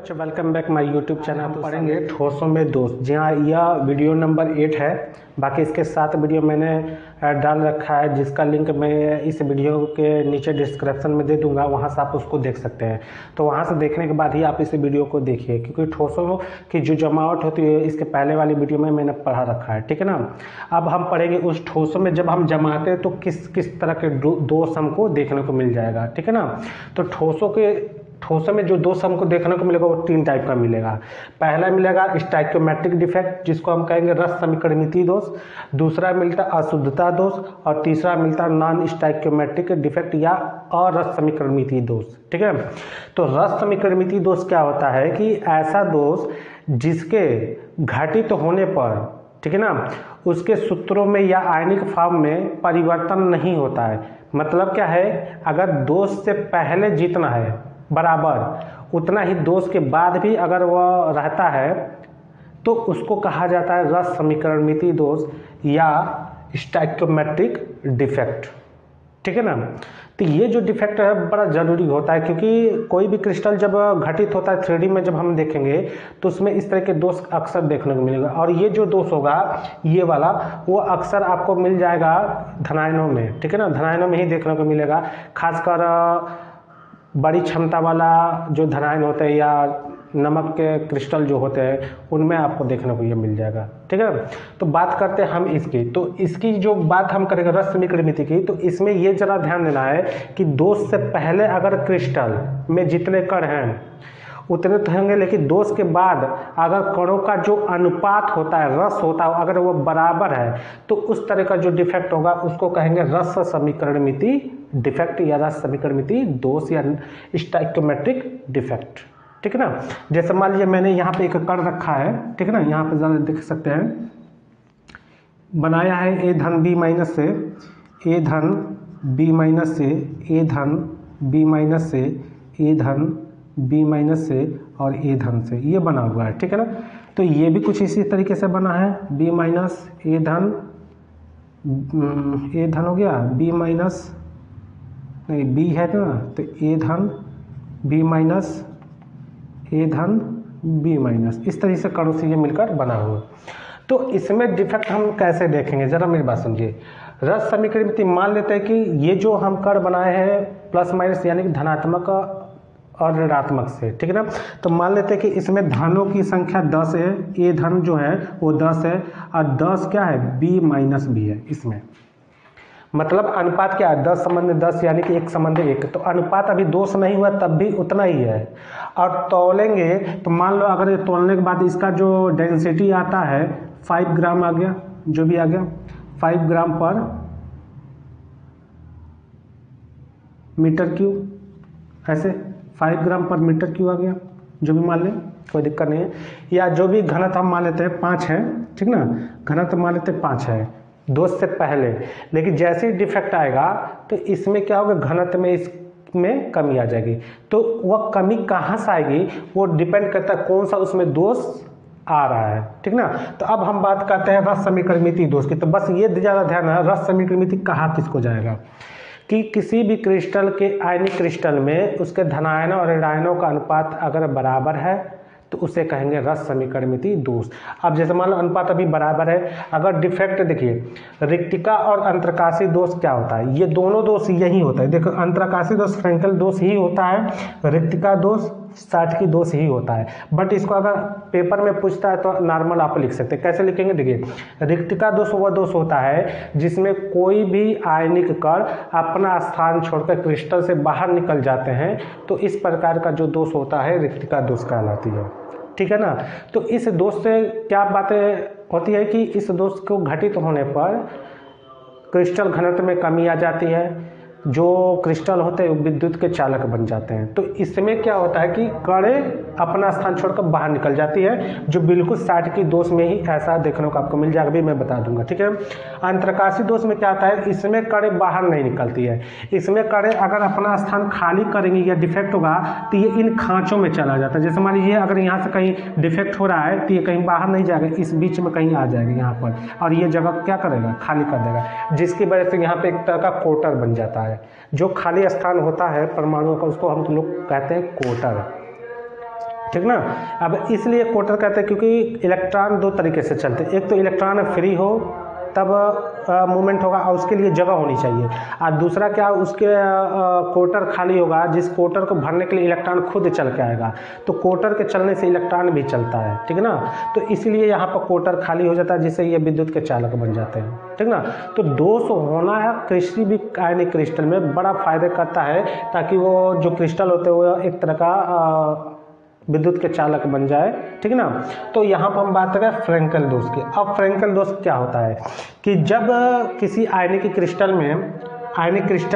बच्चों welcome back my YouTube channel. हम पढ़ेंगे ठोसों में दोष। जी हाँ, यह वीडियो नंबर 8 है। बाकी इसके 7 वीडियो मैंने डाल रखा है, जिसका लिंक मैं इस वीडियो के नीचे डिस्क्रिप्शन में दे दूंगा, वहाँ से आप उसको देख सकते हैं। तो वहाँ से देखने के बाद ही आप इस वीडियो को देखिए, क्योंकि ठोसों की जो जमावट होती है इसके पहले वाली वीडियो में मैंने पढ़ा रखा है, ठीक है ना। अब हम पढ़ेंगे उस ठोसों में जब हम जमाते हैं तो किस किस तरह के दोष हमको देखने को मिल जाएगा, ठीक है ना। तो ठोसों में जो दोष हमको देखने को मिलेगा वो 3 टाइप का मिलेगा। पहला मिलेगा स्टाइक्योमेट्रिक डिफेक्ट, जिसको हम कहेंगे रस समीकरणितीय दोष। दूसरा मिलता अशुद्धता दोष और तीसरा मिलता नॉन स्टाइक्योमेट्रिक डिफेक्ट या अरस समीकरणितीय दोष, ठीक है। तो रस समीकरणितीय दोष क्या होता है कि ऐसा दोष जिसके घटित होने पर, ठीक है ना, उसके सूत्रों में या आयनिक फॉर्म में परिवर्तन नहीं होता है। मतलब क्या है, अगर दोष से पहले जितना है बराबर उतना ही दोष के बाद भी अगर वह रहता है तो उसको कहा जाता है रस समीकरणितीय दोष या स्टाइक्योमेट्रिक डिफेक्ट, ठीक है ना। तो ये जो डिफेक्ट है बड़ा ज़रूरी होता है, क्योंकि कोई भी क्रिस्टल जब घटित होता है 3D में जब हम देखेंगे तो उसमें इस तरह के दोष अक्सर देखने को मिलेगा। और ये जो दोष होगा ये वाला, वो अक्सर आपको मिल जाएगा धनायनों में, ठीक है ना। धनायनों में ही देखने को मिलेगा, खासकर बड़ी क्षमता वाला जो धनायन होते हैं या नमक के क्रिस्टल जो होते हैं उनमें आपको देखने को ये मिल जाएगा, ठीक है। तो बात करते हैं हम इसकी। तो इसकी जो बात हम करेंगे रस समीकरणितीय की, तो इसमें ये जरा ध्यान देना है कि दोष से पहले अगर क्रिस्टल में जितने कण हैं उतने तो होंगे, लेकिन दोष के बाद अगर कणों का जो अनुपात होता है, रस होता है, अगर वो बराबर है तो उस तरह का जो डिफेक्ट होगा उसको कहेंगे रस समीकरणितीय डिफेक्ट या रस समीकरणितीय दोष या स्टाइक्योमेट्रिक डिफेक्ट, ठीक है ना। जैसे मान लीजिए मैंने यहाँ पे एक कण रखा है, ठीक है ना, यहाँ पे ज़रा देख सकते हैं, बनाया है A धन B माइनस से, A धन B माइनस से, A धन B माइनस से, A धन B माइनस से और A धन से, ये बना हुआ है, ठीक है ना। तो ये भी कुछ इसी तरीके से बना है, B माइनस A धन, A धन हो गया, B माइनस नहीं B है ना, तो A धन B माइनस, A धन B माइनस, इस तरह से कणों से ये मिलकर बना हुआ। तो इसमें डिफेक्ट हम कैसे देखेंगे, जरा मेरी बात समझिए। रस समीकरणितीय मान लेते हैं कि ये जो हम कण बनाए हैं प्लस माइनस यानी कि धनात्मक और ऋणात्मक से, ठीक है ना। तो मान लेते हैं कि इसमें धनों की संख्या 10 है, ए धन जो है वो 10 है और 10 क्या है, B माइनस B है इसमें। मतलब अनुपात क्या है, 10 संबंध 10 यानी कि 1 संबंध 1। तो अनुपात अभी दोष नहीं हुआ तब भी उतना ही है। और तौलेंगे तो मान लो अगर ये तौलने के बाद इसका जो डेंसिटी आता है 5 ग्राम आ गया, जो भी आ गया 5 ग्राम पर मीटर क्यूब, ऐसे 5 ग्राम पर मीटर क्यूब आ गया, जो भी मान लें, कोई दिक्कत नहीं है। या जो भी घनत्व हम मान लेते हैं 5 है, ठीक ना, घनत्व मान लेते हैं 5 है दोष से पहले। लेकिन जैसे ही डिफेक्ट आएगा तो इसमें क्या होगा, घनत्व में इसमें कमी आ जाएगी। तो वह कमी कहाँ से आएगी वो डिपेंड करता है कौन सा उसमें दोष आ रहा है, ठीक ना। तो अब हम बात करते हैं रस समीकरणितीय दोष की। तो बस ये ज़्यादा ध्यान है, रस समीकरणितीय कहाँ किसको जाएगा कि किसी भी क्रिस्टल के आयनिक क्रिस्टल में उसके धनायनों और ऋणायनों का अनुपात अगर बराबर है तो उसे कहेंगे रस समीकरणितीय दोष। अब जैसे मान लो अनुपात अभी बराबर है, अगर डिफेक्ट देखिए, रिक्तिका और अंतरकाशी दोष क्या होता है, ये दोनों दोष यही होता है। देखो अंतरकाशी दोष फ्रैंकल दोष ही होता है, रिक्तिका दोष साटकी दोष ही होता है। बट इसको अगर पेपर में पूछता है तो नॉर्मल आप लिख सकते हैं। कैसे लिखेंगे, देखिए रिक्तिका दोष वह दोष होता है जिसमें कोई भी आयनिक कण अपना स्थान छोड़कर क्रिस्टल से बाहर निकल जाते हैं, तो इस प्रकार का जो दोष होता है रिक्तिका दोष कहलाती है, ठीक है ना। तो इस दोष से क्या बातें होती है कि इस दोष को घटित होने पर क्रिस्टल घनत्व में कमी आ जाती है, जो क्रिस्टल होते हैं विद्युत के चालक बन जाते हैं। तो इसमें क्या होता है कि कणें अपना स्थान छोड़कर बाहर निकल जाती है, जो बिल्कुल साटकी दोष में ही ऐसा देखने को आपको मिल जाएगा, भी मैं बता दूंगा, ठीक है। अंतरकाशी दोष में क्या होता है, इसमें कणें बाहर नहीं निकलती है, इसमें कणें अगर अपना स्थान खाली करेंगी या डिफेक्ट होगा तो ये इन खांचों में चला जाता है। जैसे मान लीजिए अगर यहाँ से कहीं डिफेक्ट हो रहा है तो ये कहीं बाहर नहीं जाएगा, इस बीच में कहीं आ जाएगा यहाँ पर, और ये जगह क्या करेगा, खाली कर देगा, जिसकी वजह से यहाँ पे एक तरह का कोटर बन जाता है। जो खाली स्थान होता है परमाणुओं का उसको हम लोग कहते हैं कोटर, ठीक ना। अब इसलिए कोटर कहते हैं क्योंकि इलेक्ट्रॉन दो तरीके से चलते हैं, एक तो इलेक्ट्रॉन फ्री हो तब मूवमेंट होगा और उसके लिए जगह होनी चाहिए, और दूसरा क्या उसके कोटर खाली होगा, जिस कोटर को भरने के लिए इलेक्ट्रॉन खुद चल के आएगा, तो कोटर के चलने से इलेक्ट्रॉन भी चलता है, ठीक ना। तो इसलिए यहाँ पर कोटर खाली हो जाता है, जिससे ये विद्युत के चालक बन जाते हैं, ठीक ना। तो दोष होना है किसी भी आयनिक क्रिस्टल में बड़ा फायदा करता है, ताकि वो जो क्रिस्टल होते हैं वो एक तरह का विद्युत के चालक बन जाए, ठीक ना। तो यहाँ पर हम बात करें फ्रैंकल दोष की। अब फ्रैंकल दोष क्या होता है कि जब किसी आयनिक क्रिस्टल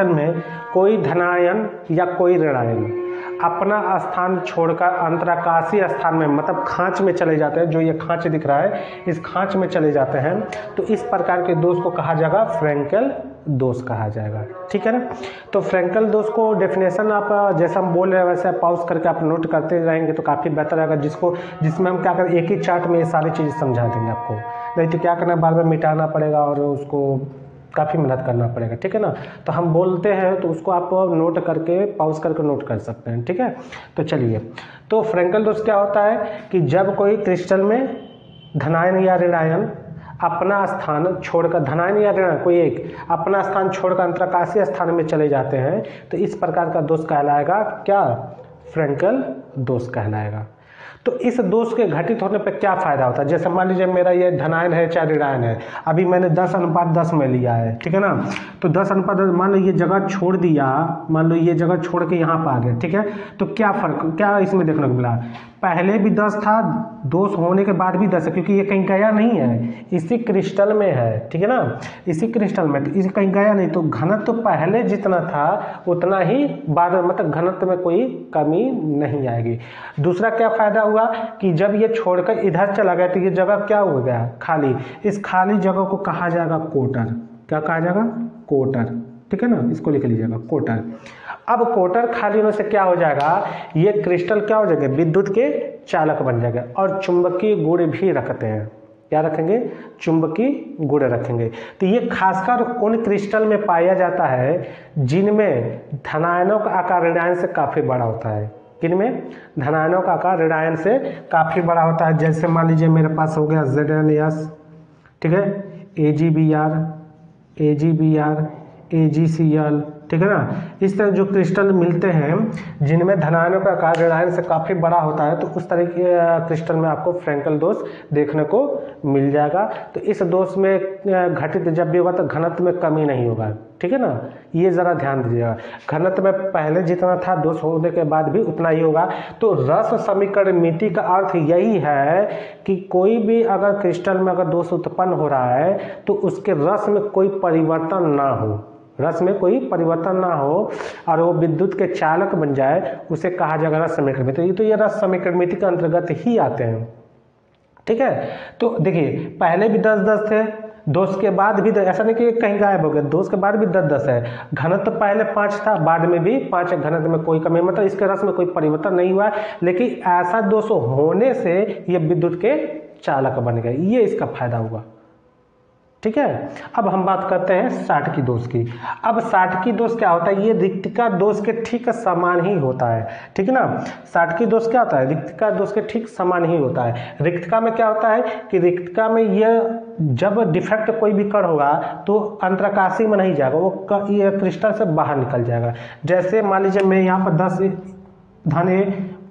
में कोई धनायन या कोई ऋणायन अपना स्थान छोड़कर अंतराकाशीय स्थान में, मतलब खांच में चले जाते हैं, जो ये खांच दिख रहा है इस खांच में चले जाते हैं, तो इस प्रकार के दोष को कहा जाएगा फ्रैंकल दोष कहा जाएगा, ठीक है ना। तो फ्रैंकल दोष को डेफिनेशन आप जैसा हम बोल रहे हैं वैसे पॉज करके आप नोट करते रहेंगे तो काफ़ी बेहतर रहेगा, जिसमें हम क्या करें एक ही चार्ट में ये सारी चीज़ें समझा देंगे आपको, नहीं तो क्या करना बार बार मिटाना पड़ेगा और उसको काफ़ी मेहनत करना पड़ेगा, ठीक है ना। तो हम बोलते हैं तो उसको आप नोट करके पॉज करके नोट कर सकते हैं, ठीक है। तो चलिए, तो फ्रैंकल दोष क्या होता है कि जब कोई क्रिस्टल में धनायन या ऋणायन अपना स्थान छोड़कर, धनायन या ऋणायन कोई एक अपना स्थान छोड़कर अंतराकाशीय स्थान में चले जाते हैं, तो इस प्रकार का दोष कहलाएगा क्या, फ्रैंकल दोष कहलाएगा। तो इस दोष के घटित होने पर क्या फायदा होता है, जैसे मान लीजिए मेरा ये धनायन है चाहे ऋणायन है, अभी मैंने 10:10 में लिया है, ठीक है ना। तो 10:10 मान लो ये जगह छोड़ दिया, मान लो ये जगह छोड़ के यहाँ पर आ गया, ठीक है। तो क्या इसमें देखने को मिला, पहले भी 10 था, दोष होने के बाद भी 10 है, क्योंकि ये कहीं गया नहीं है, इसी क्रिस्टल में है, ठीक है ना, इसी क्रिस्टल में, तो इसे कहीं गया नहीं, तो घनत्व तो पहले जितना था उतना ही बाद, मतलब घनत्व में कोई कमी नहीं आएगी। दूसरा क्या फायदा हुआ कि जब ये छोड़कर इधर चला गया तो ये जगह क्या हो गया, खाली, इस खाली जगह को कहा जाएगा कोटर, क्या कहा जाएगा, कोटर, ठीक है ना, इसको लिख लीजिएगा कोटर। अब कोटर खाली होने से क्या हो जाएगा, ये क्रिस्टल क्या हो जाएगा, विद्युत के चालक बन जाएगा, और चुंबकीय गुण भी रखते हैं, क्या रखेंगे, चुंबकीय गुण रखेंगे। तो ये खासकर उन क्रिस्टल में पाया जाता है जिनमें धनायनों का आकार ऋणायन से काफ़ी बड़ा होता है, किनमें, धनायनों का आकार ऋणायन से काफ़ी बड़ा होता है। जैसे मान लीजिए मेरे पास हो गया ZnS, ठीक है, AgBr, AgCl, ठीक है ना। इस तरह जो क्रिस्टल मिलते हैं जिनमें धनायनों का आकार ऋणायन से काफ़ी बड़ा होता है, तो उस तरह के क्रिस्टल में आपको फ्रैंकल दोष देखने को मिल जाएगा। तो इस दोष में घटित जब भी होगा तो घनत्व में कमी नहीं होगा, ठीक है ना, ये ज़रा ध्यान दीजिएगा। घनत्व में पहले जितना था दोष होने के बाद भी उतना ही होगा। तो रस समीकरणमिति का अर्थ यही है कि कोई भी अगर क्रिस्टल में अगर दोष उत्पन्न हो रहा है तो उसके रस में कोई परिवर्तन ना हो, रस में कोई परिवर्तन ना हो और वो विद्युत के चालक बन जाए, उसे कहा जाएगा रस समीकरणमिति। तो ये रस समीकरणमिति के अंतर्गत ही आते हैं, ठीक है। तो देखिए पहले भी 10:10 थे, दोष के बाद भी ऐसा नहीं कि कहीं गायब हो गया, दोष के बाद भी 10:10 है। घनत्व पहले 5 था, बाद में भी 5 है, घनत्व में कोई कमी, मतलब इसके रस में कोई परिवर्तन नहीं हुआ, लेकिन ऐसा दोष होने से ये विद्युत के चालक बन गए, ये इसका फायदा हुआ, ठीक है। अब हम बात करते हैं साटकी दोष की। अब साटकी दोष क्या होता है, ये रिक्तिका दोष के ठीक समान ही होता है, ठीक है ना। साटकी दोष क्या होता है, रिक्तिका दोष के ठीक समान ही होता है। रिक्तिका में क्या होता है कि रिक्तिका में ये जब डिफेक्ट कोई भी कण होगा तो अंतराकाशीय में नहीं जाएगा, वो ये क्रिस्टल से बाहर निकल जाएगा। जैसे मान लीजिए मैं यहाँ पर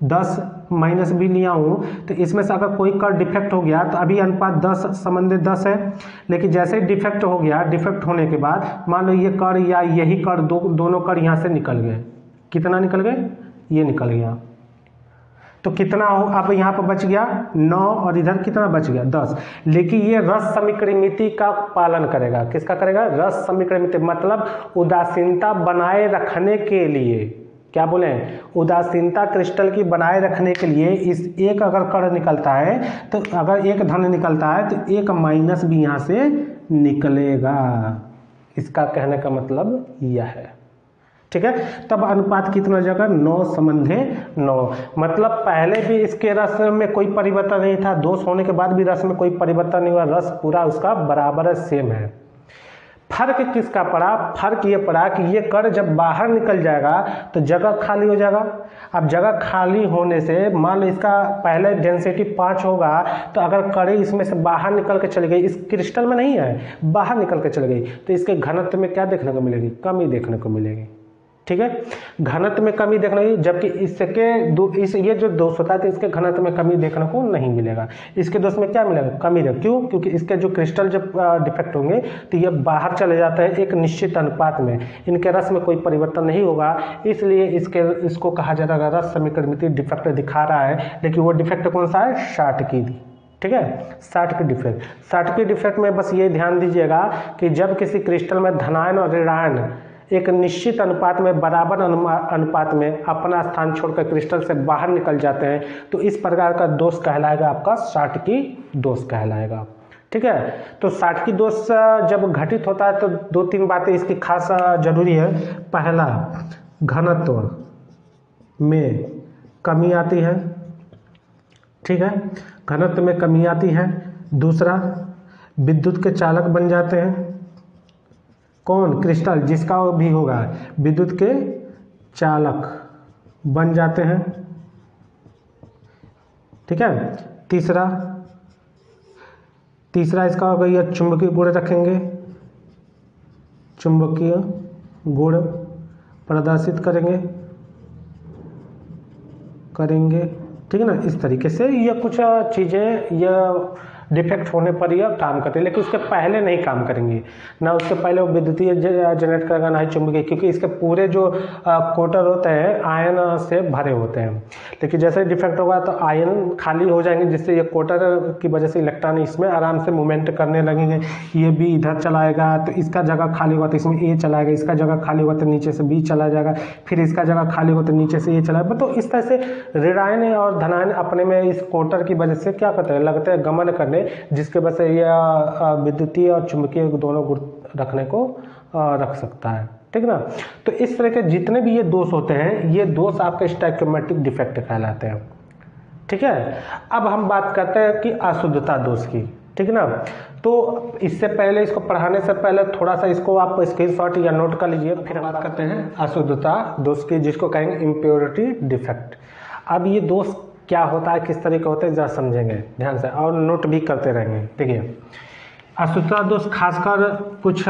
10 भी लिया हूँ, तो इसमें से अगर कोई कण डिफेक्ट हो गया तो अभी अनुपात 10:10 है, लेकिन जैसे ही डिफेक्ट हो गया, डिफेक्ट होने के बाद मान लो ये कण या यही कण दोनों कण यहाँ से निकल गए, कितना निकल गए, ये निकल गया, तो कितना हो, अब यहाँ पर बच गया 9 और इधर कितना बच गया 10। लेकिन ये रस समीकरणमिति का पालन करेगा, किसका करेगा, रस समीकरणमिति, मतलब उदासीनता बनाए रखने के लिए, क्या बोले, उदासीनता क्रिस्टल की बनाए रखने के लिए इस एक अगर कण निकलता है तो अगर एक धन निकलता है तो एक माइनस भी यहाँ से निकलेगा, इसका कहने का मतलब यह है, ठीक है। तब अनुपात कितना जगह 9:9, मतलब पहले भी इसके रस में कोई परिवर्तन नहीं था, दोष होने के बाद भी रस में कोई परिवर्तन नहीं हुआ, रस पूरा उसका बराबर सेम है। फर्क किसका पड़ा? फर्क ये पड़ा कि ये कण जब बाहर निकल जाएगा तो जगह खाली हो जाएगा। अब जगह खाली होने से मान लो इसका पहले डेंसिटी 5 होगा, तो अगर कण इसमें से बाहर निकल के चली गई, इस क्रिस्टल में नहीं है, बाहर निकल के चली गई, तो इसके घनत्व में क्या देखने को मिलेगी? कमी देखने को मिलेगी। ठीक है, घनत्व में कमी देखने को, जबकि इसके ये जो दोष होता है तो इसके घनत्व में कमी देखने को नहीं मिलेगा। इसके दोष में क्या मिलेगा? कमी देगा। क्यों? क्योंकि इसके जो क्रिस्टल जब डिफेक्ट होंगे तो ये बाहर चले जाते हैं एक निश्चित अनुपात में, इनके रस में कोई परिवर्तन नहीं होगा, इसलिए इसको कहा जाएगा रस समीकरण डिफेक्ट दिखा रहा है। लेकिन वो डिफेक्ट कौन सा है? शाटकी। ठीक है, शाटकी डिफेक्ट। शाटकी डिफेक्ट में बस ये ध्यान दीजिएगा कि जब किसी क्रिस्टल में धनायन और ऋणायन एक निश्चित अनुपात में, बराबर अनुपात में अपना स्थान छोड़कर क्रिस्टल से बाहर निकल जाते हैं, तो इस प्रकार का दोष कहलाएगा आपका शाटकी दोष कहलाएगा। ठीक है, तो शाटकी दोष जब घटित होता है तो 2-3 बातें इसकी खास जरूरी है। पहला, घनत्व में कमी आती है। ठीक है, घनत्व में कमी आती है। दूसरा, विद्युत के चालक बन जाते हैं। कौन? क्रिस्टल, जिसका भी होगा विद्युत के चालक बन जाते हैं। ठीक है, तीसरा इसका होगा यह चुंबकीय गुण रखेंगे, चुंबकीय गुण प्रदर्शित करेंगे। ठीक है ना, इस तरीके से ये कुछ चीज़ें यह डिफेक्ट होने पर यह काम करते हैं, लेकिन उसके पहले नहीं काम करेंगे। ना उसके पहले वो विद्युतीय जनरेट करेगा, ना ही चुंबकीय, क्योंकि इसके पूरे जो कोटर होते हैं आयन से भरे होते हैं। लेकिन जैसे डिफेक्ट होगा तो आयन खाली हो जाएंगे, जिससे ये कोटर की वजह से इलेक्ट्रॉन इसमें आराम से मूवमेंट करने लगेंगे। ये भी इधर चलाएगा तो इसका जगह खाली होगा तो इसमें ए चलाएगा, इसका जगह खाली होगा तो नीचे से बी चला जाएगा, फिर इसका जगह खाली होगा तो नीचे से ये चलाएगा। तो इस तरह से ऋणायन और धनायन अपने में इस कोटर की वजह से क्या करते हैं? लगते हैं गमन करने, जिसके वजह से यह विद्युतीय और चुंबकीय दोनों गुण रखने को रख सकता है। ठीक ना, तो इस तरह के जितने भी ये दोष होते हैं, ये दोष आपके स्टोइकोमेट्रिक डिफेक्ट कहलाते हैं। ठीक है, अब हम बात करते हैं कि अशुद्धता दोष की। ठीक ना, तो इससे पहले, इसको पढ़ाने से पहले थोड़ा सा इसको आप स्क्रीनशॉट या नोट कर लीजिए। फिर बात करते हैं अशुद्धता दोष की, जिसको कहेंगे इम्प्योरिटी डिफेक्ट। अब ये दोष क्या होता है, किस तरह के होते हैं, जरा समझेंगे ध्यान से और नोट भी करते रहेंगे। देखिए, अशुद्धता दोष खासकर कुछ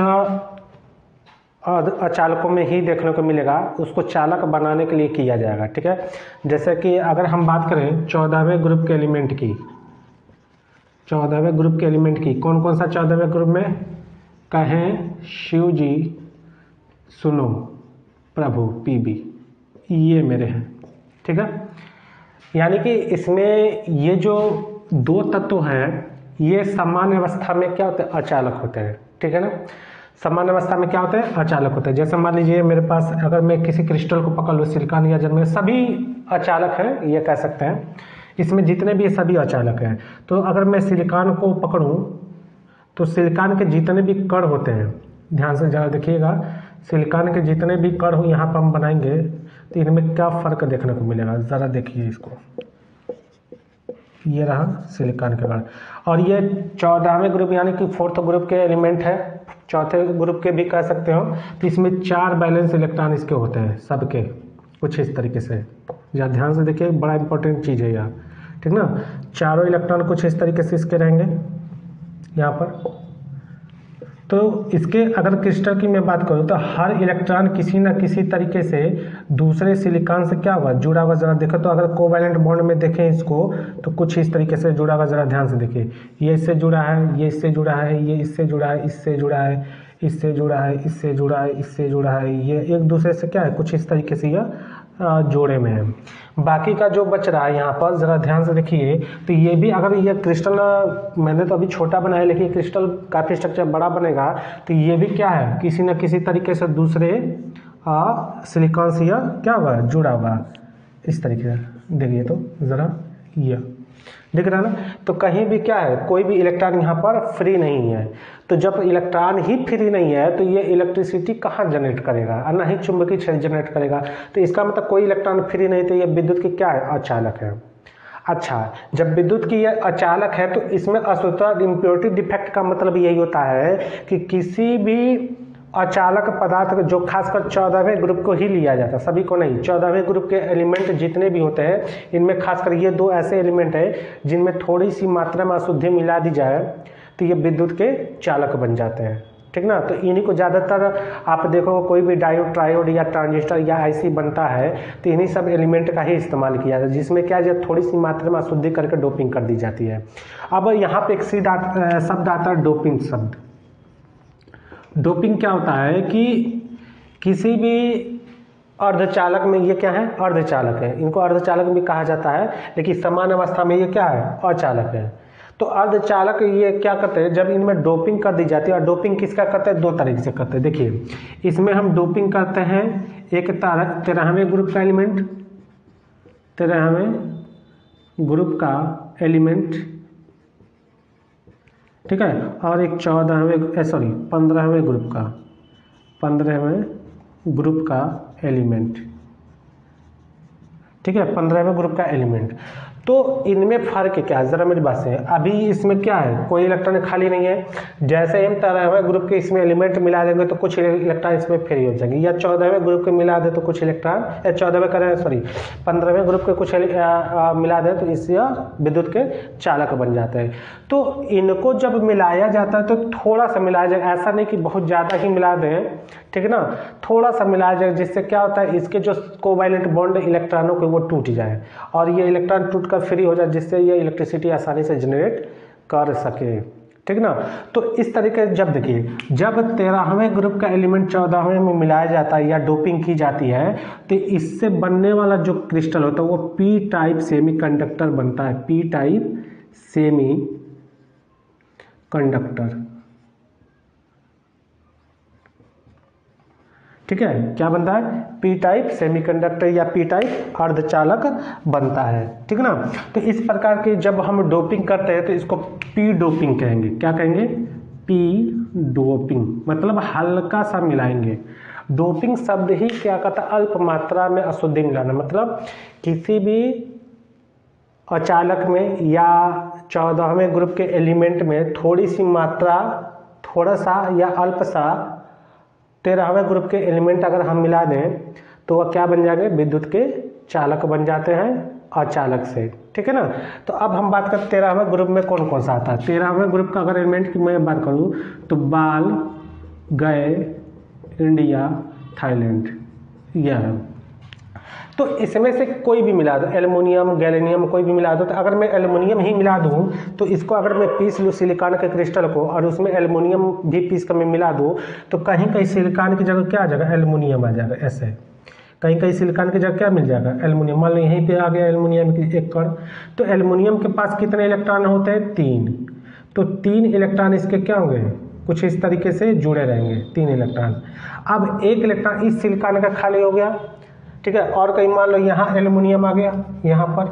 अचालकों में ही देखने को मिलेगा, उसको चालक बनाने के लिए किया जाएगा। ठीक है, जैसे कि अगर हम बात करें 14वें ग्रुप के एलिमेंट की, 14वें ग्रुप के एलिमेंट की, कौन कौन सा 14वें ग्रुप में? कहें शिव जी, सुनो, प्रभु, पीबी, ये मेरे हैं। ठीक है, यानी कि इसमें ये जो 2 तत्व हैं, ये सामान्य अवस्था में क्या होते हैं? अचालक होते हैं। ठीक है ना, सामान्य अवस्था में क्या होते हैं? अचालक होते हैं। जैसे मान लीजिए मेरे पास, अगर मैं किसी क्रिस्टल को पकड़ लूँ, सिलिकॉन या जर्मेनियम, सभी अचालक हैं, ये कह सकते हैं। इसमें जितने भी सभी अचालक हैं। तो अगर मैं सिलिकॉन को पकड़ूँ तो सिलिकॉन के जितने भी कण होते हैं, ध्यान से ज़रा देखिएगा, सिलिकॉन के जितने भी कण हो यहाँ पर हम बनाएंगे तो इनमें क्या फ़र्क देखने को मिलेगा, ज़रा देखिए इसको। ये रहा सिलिकॉन के कण, और ये 14वें ग्रुप यानी कि 4th ग्रुप के एलिमेंट है, 4थे ग्रुप के भी कह सकते हो। तो इसमें 4 बैलेंस इलेक्ट्रॉन इसके होते हैं सबके, कुछ इस तरीके से। या ध्यान से देखिए, बड़ा इंपॉर्टेंट चीज़ है यार। ठीक ना, चारों इलेक्ट्रॉन कुछ इस तरीके से इसके रहेंगे यहाँ पर। तो इसके अगर क्रिस्टल की मैं बात करूँ तो हर इलेक्ट्रॉन किसी न किसी तरीके से दूसरे सिलिकॉन से क्या होगा? जुड़ा हुआ। ज़रा देखो तो अगर कोवैलेंट बॉन्ड में देखें इसको तो कुछ इस तरीके से जुड़ा हुआ। ज़रा ध्यान से देखिए, ये इससे जुड़ा है, ये इससे जुड़ा है, ये इससे जुड़ा है, इससे जुड़ा है, इससे जुड़ा है, इससे जुड़ा है, इससे जुड़ा है, ये एक दूसरे से क्या है? कुछ इस तरीके से यह जोड़े में है। बाकी का जो बच रहा है यहाँ पर ज़रा ध्यान से देखिए, तो ये भी अगर ये क्रिस्टल, मैंने तो अभी छोटा बनाया लेकिन क्रिस्टल काफ़ी स्ट्रक्चर बड़ा बनेगा, तो ये भी क्या है? किसी न किसी तरीके से दूसरे सिलिकॉन से यह क्या होगा? जुड़ा हुआ इस तरीके से। देखिए तो ज़रा ये दिख रहा है ना। तो कहीं भी क्या है? कोई भी इलेक्ट्रॉन यहाँ पर फ्री नहीं है। तो जब इलेक्ट्रॉन ही फ्री नहीं है तो ये इलेक्ट्रिसिटी कहाँ जनरेट करेगा? और ना ही चुंबकीय क्षेत्र जनरेट करेगा। तो इसका मतलब कोई इलेक्ट्रॉन फ्री नहीं, तो ये विद्युत की क्या है? अचालक है। अच्छा, जब विद्युत की यह अचालक है तो इसमें अशुद्धता इम्प्योरिटी डिफेक्ट का मतलब यही होता है कि किसी भी अचालक पदार्थ जो खासकर 14वें ग्रुप को ही लिया जाता है, सभी को नहीं। 14वें ग्रुप के एलिमेंट जितने भी होते हैं इनमें खासकर ये दो ऐसे एलिमेंट हैं जिनमें थोड़ी सी मात्रा में अशुद्धि मिला दी जाए तो ये विद्युत के चालक बन जाते हैं, ठीक ना। तो इन्हीं को ज़्यादातर आप देखो कोई भी डायोड, ट्रायोड या ट्रांजिस्टर या आईसी बनता है तो इन्हीं सब एलिमेंट का ही इस्तेमाल किया जाता है, जिसमें क्या है थोड़ी सी मात्रा में अशुद्धि करके डोपिंग कर दी जाती है। अब यहाँ पे एक शब्द आता है डोपिंग शब्द। डोपिंग क्या होता है कि किसी भी अर्धचालक में, ये क्या है अर्धचालक है, इनको अर्धचालक भी कहा जाता है, लेकिन समान अवस्था में ये क्या है अचालक है। तो अर्धचालक ये क्या करते हैं, जब इनमें डोपिंग कर दी जाती है, और डोपिंग किसका करते हैं, दो तरीके से करते हैं। देखिए इसमें हम डोपिंग करते हैं एक 13वें ग्रुप का एलिमेंट, 13वें ग्रुप का एलिमेंट, ठीक है, और एक 15वें ग्रुप का एलिमेंट, ठीक है, 15वें ग्रुप का एलिमेंट। तो इनमें फर्क क्या है, जरा मेरी बात से। अभी इसमें क्या है, कोई इलेक्ट्रॉन खाली नहीं है। जैसे हम 13वें ग्रुप के इसमें एलिमेंट मिला देंगे तो कुछ इलेक्ट्रॉन इसमें फ्री हो जाएंगे, या 14वें ग्रुप के मिला दे तो कुछ इलेक्ट्रॉन, 15वें ग्रुप के कुछ मिला दे तो इससे विद्युत के चालक बन जाते हैं। तो इनको जब मिलाया जाता है तो थोड़ा सा मिलाया जाए, ऐसा नहीं कि बहुत ज़्यादा ही मिला दें, ठीक है ना, थोड़ा सा मिलाया जाए, जिससे क्या होता है इसके जो कोवैलेंट बॉन्ड इलेक्ट्रॉनों के वो टूट जाए और ये इलेक्ट्रॉन टूट कर फ्री हो जाए, जिससे ये इलेक्ट्रिसिटी आसानी से जनरेट कर सके, ठीक ना। तो इस तरीके जब देखिए, जब 13वें ग्रुप का एलिमेंट 14वें में मिलाया जाता है या डोपिंग की जाती है तो इससे बनने वाला जो क्रिस्टल होता है वो पी टाइप सेमी कंडक्टर बनता है, पी टाइप सेमी कंडक्टर, ठीक है। क्या बनता है, पी टाइप सेमीकंडक्टर या पी टाइप अर्धचालक बनता है, ठीक ना। तो इस प्रकार के जब हम डोपिंग करते हैं तो इसको पी डोपिंग कहेंगे। क्या कहेंगे, पी डोपिंग, मतलब हल्का सा मिलाएंगे। डोपिंग शब्द ही क्या कहता है, अल्प मात्रा में अशुद्धि मिलाना, मतलब किसी भी अचालक में या 14वें ग्रुप के एलिमेंट में थोड़ी सी मात्रा, थोड़ा सा या अल्प सा 13वें ग्रुप के एलिमेंट अगर हम मिला दें तो वह क्या बन जाएंगे, विद्युत के चालक बन जाते हैं अचालक से, ठीक है ना। तो अब हम बात करते 13वें ग्रुप में कौन कौन सा आता है। 13वें ग्रुप का अगर एलिमेंट की मैं बात करूं तो बाल, गए, इंडिया, थाईलैंड, यह। तो इसमें से कोई भी मिला दो, एल्युमिनियम, गैलेनियम, कोई भी मिला दो। तो अगर मैं एल्युमिनियम ही मिला दूं तो इसको अगर मैं पीस लूँ सिलिकॉन के क्रिस्टल को और उसमें एल्युमिनियम भी पीस कर मैं मिला दूं तो कहीं कहीं सिलिकॉन की जगह क्या आ जाएगा, एल्युमिनियम आ जाएगा। ऐसे कहीं कहीं सिलिकॉन की जगह क्या मिल जाएगा, एल्युमिनियम। मान लो यहीं पे आ गया एल्युमिनियम की एक कण, तो एल्युमिनियम के पास कितने इलेक्ट्रॉन होते हैं, 3। तो 3 इलेक्ट्रॉन इसके क्या होंगे, कुछ इस तरीके से जुड़े रहेंगे, 3 इलेक्ट्रॉन। अब एक इलेक्ट्रॉन इस सिलिकॉन का खाली हो गया, ठीक है, और कहीं मान लो यहाँ एल्युमिनियम आ गया यहाँ पर,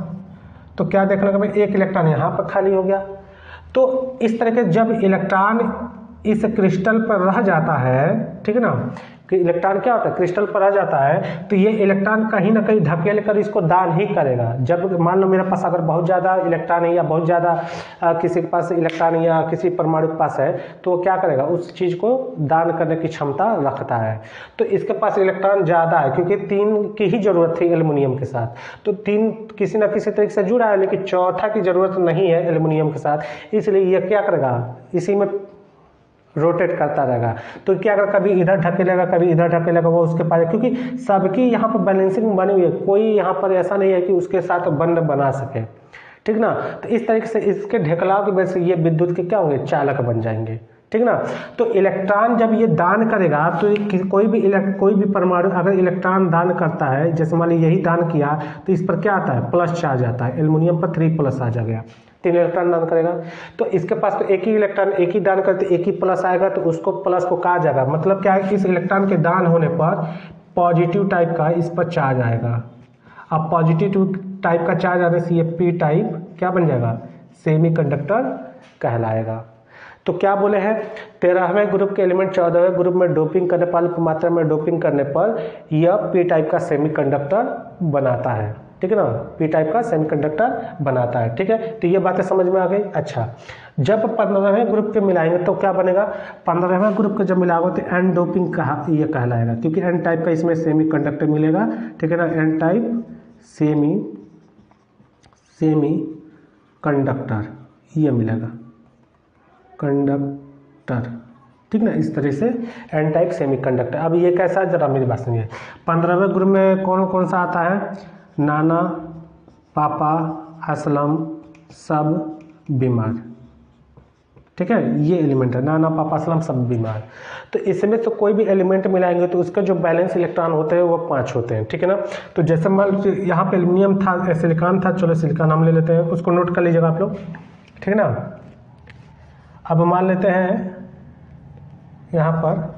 तो क्या देखने का भाई, एक इलेक्ट्रॉन यहाँ पर खाली हो गया। तो इस तरह के जब इलेक्ट्रॉन इस क्रिस्टल पर रह जाता है, ठीक है ना, कि इलेक्ट्रॉन क्या होता है, क्रिस्टल पर आ जाता है, तो ये इलेक्ट्रॉन कहीं ना कहीं धकेल कर इसको दान ही करेगा। जब मान लो मेरे पास अगर बहुत ज़्यादा इलेक्ट्रॉन है या बहुत ज़्यादा किसी के पास इलेक्ट्रॉन या किसी परमाणु के पास है, तो वो क्या करेगा, उस चीज़ को दान करने की क्षमता रखता है। तो इसके पास इलेक्ट्रॉन ज़्यादा है क्योंकि 3 की ही ज़रूरत थी एल्युमिनियम के साथ, तो 3 किसी न किसी तरीके से जुड़ा है, लेकिन चौथा की ज़रूरत नहीं है एल्युमिनियम के साथ, इसलिए यह क्या करेगा, इसी में रोटेट करता रहेगा। तो क्या अगर कभी इधर ढकेलेगा कभी इधर ढकेलेगा, वो उसके पास, क्योंकि सबकी यहाँ पर बैलेंसिंग बनी हुई है, कोई यहाँ पर ऐसा नहीं है कि उसके साथ बंद बना सके, ठीक ना। तो इस तरीके से इसके ढकेलाव की वजह से ये विद्युत के क्या होंगे, चालक बन जाएंगे, ठीक ना। तो इलेक्ट्रॉन जब ये दान करेगा तो कोई भी परमाणु अगर इलेक्ट्रॉन दान करता है, जैसे मान ली यही दान किया, तो इस पर क्या आता है, प्लस चार्ज आता है, एल्युमिनियम पर 3+ आ गया, 3 इलेक्ट्रॉन दान करेगा। तो इसके पास तो एक ही इलेक्ट्रॉन, एक ही दान करते, एक ही प्लस आएगा, तो उसको प्लस को कहा जाएगा, मतलब क्या है, इस इलेक्ट्रॉन के दान होने पर पॉजिटिव टाइप का इस पर चार्ज आएगा। अब पॉजिटिव टाइप का चार्ज आने से ये पी टाइप क्या बन जाएगा, सेमी कंडक्टर कहलाएगा। तो क्या बोले हैं, 13वें ग्रुप के एलिमेंट 14वें ग्रुप में डोपिंग करने पर, अल्प मात्रा में डोपिंग करने पर यह पी टाइप का सेमीकंडक्टर बनाता है। ठीक है ना, पी टाइप का सेमीकंडक्टर बनाता है। ठीक है, तो ये बातें समझ में आ गई। अच्छा, जब 15वें ग्रुप के मिलाएंगे तो क्या बनेगा, 15वें ग्रुप के जब मिलाओगे तो एन डोपिंग ये कहलाएगा, क्योंकि एन टाइप का इसमें सेमीकंडक्टर मिलेगा। ठीक है ना, एन टाइप सेमी कंडक्टर ये मिलेगा, कंडक्टर। ठीक ना, इस तरह से एन टाइप सेमीकंडक्टर। अब ये कैसा है, जरा मेरी बात सुनिए। 15वें ग्रुप में कौन कौन सा आता है, नाना, पापा, असलम, सब बीमार। ठीक है, ये एलिमेंट है, नाना, पापा, असलम, सब बीमार। तो इसमें से कोई भी एलिमेंट मिलाएंगे तो उसके जो बैलेंस इलेक्ट्रॉन होते हैं वो 5 होते हैं। ठीक है ना, तो जैसे मान लीजिए यहाँ पे एल्यूमिनियम था, सिलिकॉन था, चलो सिलिकॉन हम ले लेते हैं, उसको नोट कर लीजिएगा आप लोग। ठीक है ना, अब मान लेते हैं यहाँ पर,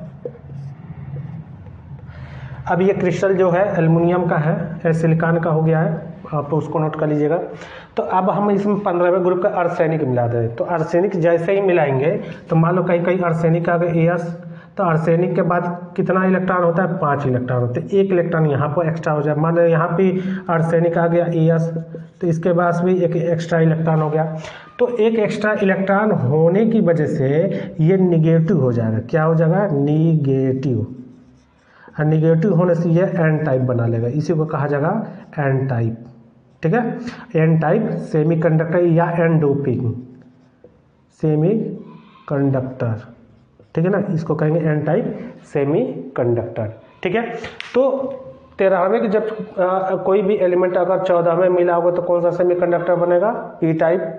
अब ये क्रिस्टल जो है एल्युमिनियम का है, सिलिकॉन का हो गया है, आप उसको नोट कर लीजिएगा। तो अब हम इसमें 15वें ग्रुप का आर्सेनिक मिला दें, तो आर्सेनिक जैसे ही मिलाएंगे तो मान लो कहीं कहीं आर्सेनिक आ गया एस, तो आर्सेनिक के बाद कितना इलेक्ट्रॉन होता है, 5 इलेक्ट्रॉन होते हैं। 1 इलेक्ट्रॉन यहाँ पर एक्स्ट्रा हो जाए, मान लो यहाँ पे आर्सेनिक आ गया एस, तो इसके पास भी एक एक्स्ट्रा इलेक्ट्रॉन हो गया। तो एक एक्स्ट्रा इलेक्ट्रॉन होने की वजह से ये निगेटिव हो जाएगा। क्या हो जाएगा, निगेटिव। और निगेटिव होने से ये एन टाइप बना लेगा, इसी को कहा जाएगा एन टाइप। ठीक है, एन टाइप सेमीकंडक्टर या एन डोपिंग सेमीकंडक्टर। ठीक है ना, इसको कहेंगे एन टाइप सेमीकंडक्टर। ठीक है, तो 13वें के जब कोई भी एलिमेंट अगर 14वें मिला होगा तो कौन सा सेमीकंडक्टर बनेगा, पी टाइप।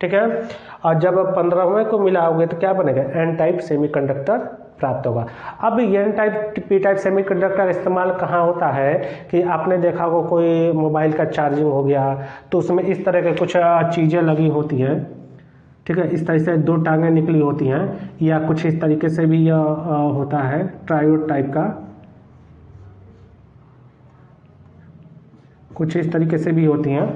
ठीक है, और जब 15वें को मिलाओगे तो क्या बनेगा, एन टाइप सेमीकंडक्टर प्राप्त होगा। अब N type P type semiconductor इस्तेमाल कहाँ होता है कि आपने देखा होगा कोई मोबाइल का चार्जिंग हो गया तो उसमें इस तरह के कुछ चीज़ें लगी होती हैं। ठीक है, इस तरह से 2 टांगें निकली होती हैं, या कुछ इस तरीके से भी होता है, ट्रायोड टाइप का, कुछ इस तरीके से भी होती हैं।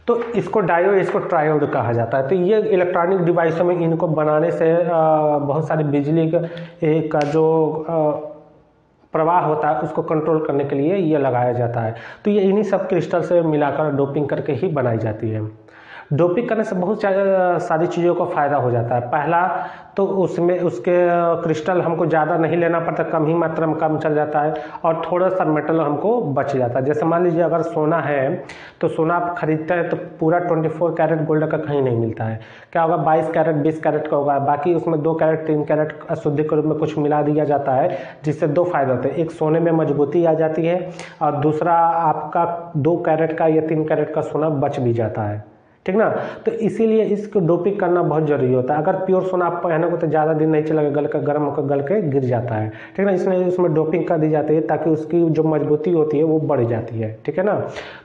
तो इसको डायोड, इसको ट्रायोड कहा जाता है। तो ये इलेक्ट्रॉनिक डिवाइसों में इनको बनाने से बहुत सारी बिजली का जो प्रवाह होता है उसको कंट्रोल करने के लिए ये लगाया जाता है। तो ये इन्हीं सब क्रिस्टल से मिलाकर डोपिंग करके ही बनाई जाती है। डोपिंग करने से बहुत सारी चीज़ों को फ़ायदा हो जाता है। पहला तो उसमें उसके क्रिस्टल हमको ज़्यादा नहीं लेना पड़ता, कम ही मात्रा में काम चल जाता है, और थोड़ा सा मेटल हमको बच जाता है। जैसे मान लीजिए अगर सोना है तो सोना आप खरीदते हैं तो पूरा 24 कैरेट गोल्ड का कहीं नहीं मिलता है। क्या होगा, 22 कैरेट 20 कैरेट का होगा, बाकी उसमें 2 कैरेट 3 कैरेट अशुद्धि के रूप में कुछ मिला दिया जाता है, जिससे 2 फायदे होते हैं। एक, सोने में मजबूती आ जाती है, और दूसरा आपका 2 कैरेट का या 3 कैरेट का सोना बच भी जाता है। ठीक ना, तो इसीलिए इसको डोपिंग करना बहुत जरूरी होता है। अगर प्योर सोना आप पहनोगे तो ज़्यादा दिन नहीं चलेगा, गल का गर्म होकर गल के गिर जाता है। ठीक ना, इसलिए उसमें डोपिंग कर दी जाती है ताकि उसकी जो मजबूती होती है वो बढ़ जाती है। ठीक है ना,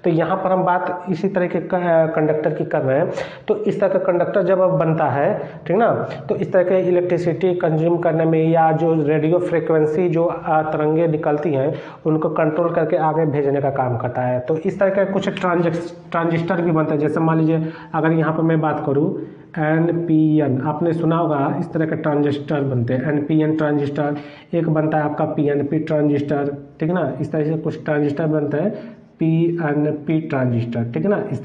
तो यहाँ पर हम बात इसी तरह के कंडक्टर की कर रहे हैं। तो इस तरह का कंडक्टर जब बनता है, ठीक ना, तो इस तरह के इलेक्ट्रिसिटी कंज्यूम करने में या जो रेडियो फ्रिक्वेंसी जो तरंगे निकलती हैं उनको कंट्रोल करके आगे भेजने का काम करता है। तो इस तरह के कुछ ट्रांजिस्टर भी बनते हैं। जैसे मान लीजिए अगर यहाँ पर मैं बात करूँ NPN, आपने सुना होगा इस तरह के ट्रांजिस्टर बनते हैं। NPN ट्रांजिस्टर, एक बनता है आपका PNP ट्रांजिस्टर। ठीक है ना, इस तरह से कुछ ट्रांजिस्टर बनते हैं, PNP ट्रांजिस्टर। ठीक है ना, इस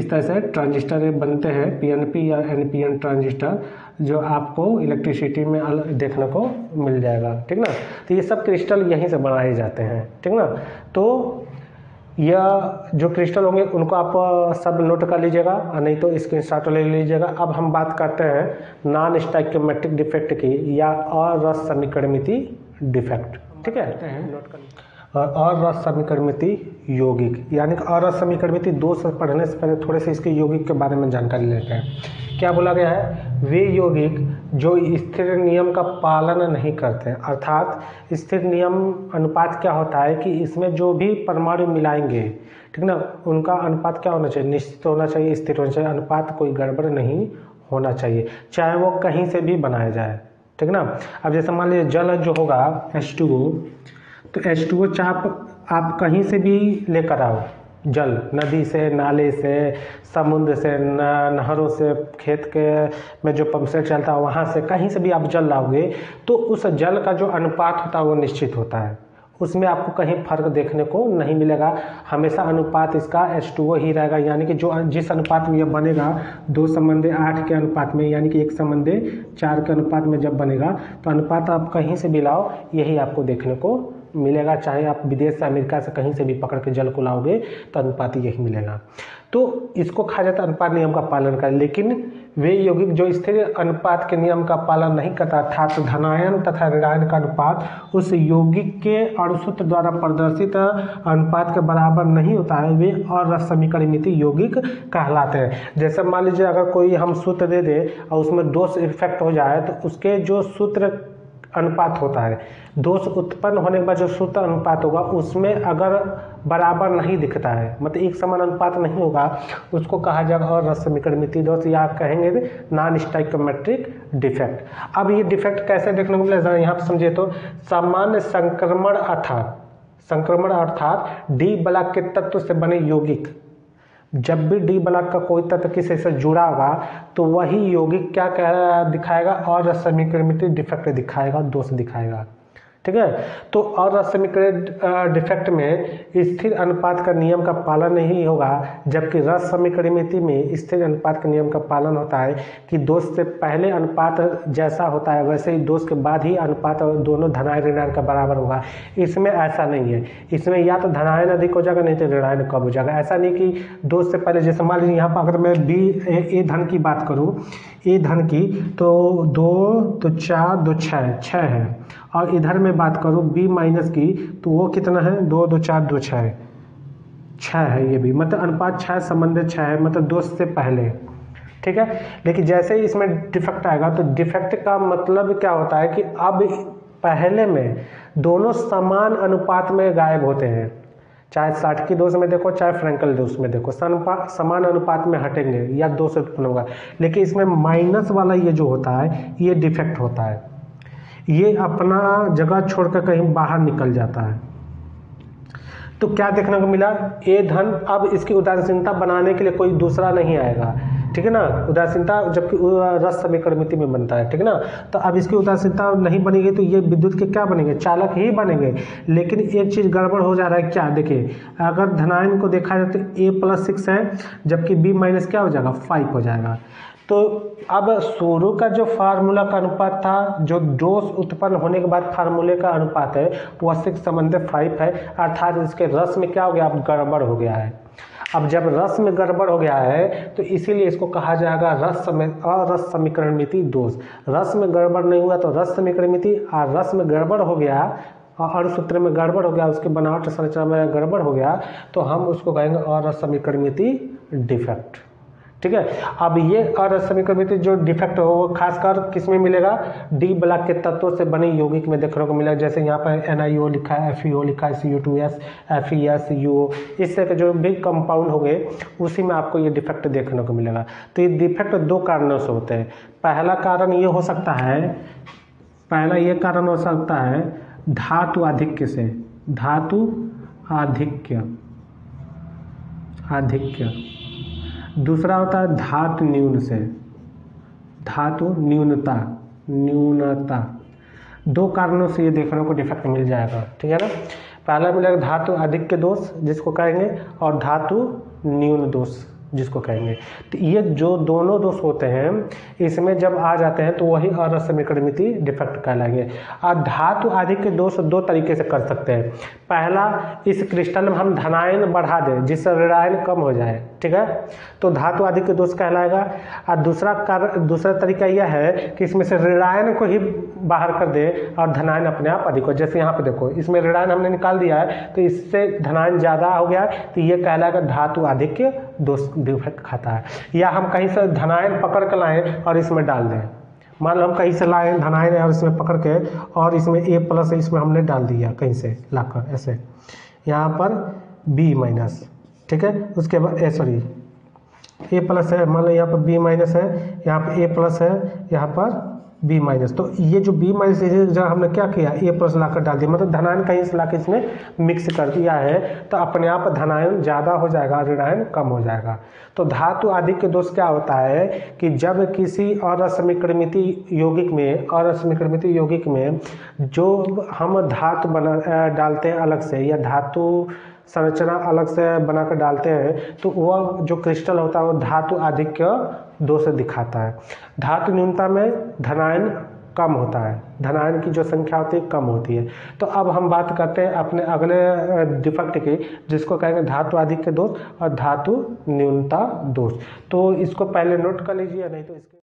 तरह से ट्रांजिस्टर बनते हैं, PNP या NPN ट्रांजिस्टर, जो आपको इलेक्ट्रिसिटी में देखने को मिल जाएगा। ठीक ना, तो ये सब क्रिस्टल यहीं से बनाए जाते हैं। ठीक ना, तो यह जो क्रिस्टल होंगे उनको आप सब नोट कर लीजिएगा, नहीं तो स्क्रीनशॉट ले लीजिएगा। अब हम बात करते हैं नॉन स्टोइकोमेट्रिक डिफेक्ट की, या अरस समीकरणिति डिफेक्ट। ठीक है, नोट कर लीजिए। और रस समीकरणिति यौगिक, यानी कि अरस समीकरणिति 2 से पढ़ने से पहले थोड़े से इसके यौगिक के बारे में जानकारी लेते हैं। क्या बोला गया है, वे यौगिक जो स्थिर नियम का पालन नहीं करते, अर्थात स्थिर नियम अनुपात क्या होता है कि इसमें जो भी परमाणु मिलाएंगे, ठीक ना, उनका अनुपात क्या होना चाहिए, निश्चित होना चाहिए, स्थिर होना चाहिए, अनुपात कोई गड़बड़ नहीं होना चाहिए, चाहे वो कहीं से भी बनाया जाए। ठीक ना, अब जैसे मान लीजिए जल जो होगा H2O, तो H2O चाप आप कहीं से भी लेकर आओ, जल नदी से, नाले से, समुद्र से, नहरों से, खेत के में जो पंप सेट चलता है वहाँ से, कहीं से भी आप जल लाओगे तो उस जल का जो अनुपात होता है वो निश्चित होता है। उसमें आपको कहीं फर्क देखने को नहीं मिलेगा। हमेशा अनुपात इसका H2O ही रहेगा, यानी कि जो जिस अनुपात में यह बनेगा 2:8 के अनुपात में, यानी कि 1:4 के अनुपात में जब बनेगा तो अनुपात आप कहीं से भी लाओ यही आपको देखने को मिलेगा। चाहे आप विदेश से अमेरिका से कहीं से भी पकड़ के जल को लाओगे तो अनुपात यही मिलेगा। तो इसको कहा जाता है अनुपात नियम का पालन करें। लेकिन वे यौगिक जो स्थिर अनुपात के नियम का पालन नहीं करता अर्थात धनायन तथा ऋणायन का अनुपात उस यौगिक के अणुसूत्र द्वारा प्रदर्शित अनुपात के बराबर नहीं होता है, वे असमीकरणित यौगिक कहलाते हैं। जैसे मान लीजिए अगर कोई हम सूत्र दे दे और उसमें दोष इफेक्ट हो जाए तो उसके जो सूत्र अनुपात होता है, दोष उत्पन्न होने के बाद जो सूत्र अनुपात होगा उसमें अगर बराबर नहीं दिखता है, मतलब एक समान अनुपात नहीं होगा, उसको कहा जाएगा और असमीकरणित दोष या कहेंगे नॉन स्टोइकोमेट्रिक डिफेक्ट। अब ये डिफेक्ट कैसे देखने को मिलेगा यहाँ पर समझिए तो सामान्य संक्रमण अर्थात डी ब्लॉक के तत्व से बने यौगिक, जब भी डी ब्लॉक का कोई तत्व किसी से जुड़ा होगा तो वही यौगिक क्या दिखाएगा और असमीकरणित डिफेक्ट दिखाएगा, दोष दिखाएगा। ठीक है, तो और असमीकरणित डिफेक्ट में स्थिर अनुपात का नियम का पालन नहीं होगा, जबकि रस समीकरणित में स्थिर अनुपात के नियम का पालन होता है कि दोष से पहले अनुपात जैसा होता है वैसे ही दोष के बाद ही अनुपात दोनों धनायन ऋणायन का बराबर होगा। इसमें ऐसा नहीं है, इसमें या तो धनायन अधिक हो जाएगा नहीं तो ऋणायन कम हो जाएगा। ऐसा नहीं कि दोष से पहले, जैसे मान लीजिए यहाँ पर अगर मैं ए धन की बात करूँ, ए धन की तो 2 तो 4 2 6 है, और इधर में बात करूँ बी माइनस की तो वो कितना है 2 2 4 2 6 है, ये भी मतलब अनुपात 6 संबंधित 6 है, मतलब दोष से पहले। ठीक है, लेकिन जैसे ही इसमें डिफेक्ट आएगा तो डिफेक्ट का मतलब क्या होता है कि अब पहले में दोनों समान अनुपात में गायब होते हैं, चाहे साटकी दोष में देखो चाहे फ्रैंकल दोष में देखो, समान अनुपात में हटेंगे या दोष उत्पन्न होगा। लेकिन इसमें माइनस वाला ये जो होता है ये डिफेक्ट होता है, ये अपना जगह छोड़कर कहीं बाहर निकल जाता है। तो क्या देखने को मिला, ए धन अब इसकी उदासीनता बनाने के लिए कोई दूसरा नहीं आएगा। ठीक है ना, उदासीनता जबकि रस समीकरणित में बनता है। ठीक है ना, तो अब इसकी उदासीनता नहीं बनेगी तो ये विद्युत के क्या बनेंगे, चालक ही बनेंगे। लेकिन एक चीज़ गड़बड़ हो जा रहा है, क्या देखिए, अगर धनायन को देखा जाए तो A+6 है, जबकि B माइनस क्या हो जाएगा 5 हो जाएगा। तो अब शुरू का जो फार्मूला का अनुपात था, जो दोष उत्पन्न होने के बाद फार्मूले का अनुपात है वह 6:5 है, अर्थात इसके रस में क्या हो गया, अब गड़बड़ हो गया है। अब जब रस में गड़बड़ हो गया है तो इसीलिए इसको कहा जाएगा रस समीकरणित दोष। रस में गड़बड़ नहीं हुआ तो रस समीकरणित, और रस में गड़बड़ हो गया और अणुसूत्र में गड़बड़ हो गया, उसके बनावट संरचना में गड़बड़ हो गया तो हम उसको कहेंगे असमीकरणित डिफेक्ट। ठीक है, अब ये असमीकरणित जो डिफेक्ट हो वो खासकर किस में मिलेगा, डी ब्लॉक के तत्वों से बने यौगिक में देखने को मिलेगा। जैसे यहाँ पर NiO लिखा है, FeO लिखा है, Cu2S, FeS, UO, इससे के जो भी कंपाउंड हो गए उसी में आपको ये डिफेक्ट देखने को मिलेगा। तो ये डिफेक्ट 2 कारणों से होते हैं। पहला कारण ये हो सकता है, पहला ये कारण हो सकता है धातु आधिक्य से, धातु आधिक्य। दूसरा होता है धातु न्यून से, धातु न्यूनता। 2 कारणों से ये देखने को डिफेक्ट मिल जाएगा। ठीक है ना, पहला मिलेगा धातु अधिक के दोष जिसको कहेंगे, और धातु न्यून दोष जिसको कहेंगे। तो ये जो दोनों दोष होते हैं इसमें जब आ जाते हैं तो वही असमीकरणित डिफेक्ट कहलाएंगे। और धातु आदि के दोष 2 तरीके से कर सकते हैं। पहला, इस क्रिस्टल में हम धनायन बढ़ा दें जिससे ऋणायन कम हो जाए। ठीक है, तो धातु आदि के दोष कहलाएगा। और दूसरा तरीका यह है कि इसमें से ऋणायन को ही बाहर कर दे और धनायन अपने आप अधिक हो। जैसे यहाँ पे देखो, इसमें ऋणायन हमने निकाल दिया है तो इससे धनायन ज़्यादा हो गया, तो ये कहलाएगा धातु आधिक्य दोष डिफेक्ट खाता है। या हम कहीं से धनायन पकड़ कर लाएं और इसमें डाल दें, मान लो हम कहीं से लाएं धनायन और इसमें पकड़ के और इसमें A+ इसमें हमने डाल दिया कहीं से लाकर, ऐसे यहाँ पर B-, ठीक है, उसके बाद A+ है, मान लो यहाँ पर B- है, यहाँ पर A+ है, यहाँ पर बी माइनस। तो ये जो बी माइनस जब हमने क्या किया, ए प्लस लाकर डाल दिया, मतलब धनायन कहीं से लाकर इसमें मिक्स कर दिया है, तो अपने आप धनायन ज़्यादा हो जाएगा, ऋणायन कम हो जाएगा। तो धातु आधिक्य दोष क्या होता है कि जब किसी असमीक्रमित यौगिक में जो हम धातु डालते हैं अलग से, या धातु संरचना अलग से बनाकर डालते हैं, तो वह जो क्रिस्टल होता है वो धातु आधिक्य दोष दिखाता है। धातु न्यूनता में धनायन कम होता है, धनायन की जो संख्या होती है कम होती है। तो अब हम बात करते हैं अपने अगले डिफेक्ट की, जिसको कहेंगे धातु आधिक्य दोष और धातु न्यूनता दोष। तो इसको पहले नोट कर लीजिए, नहीं तो इसके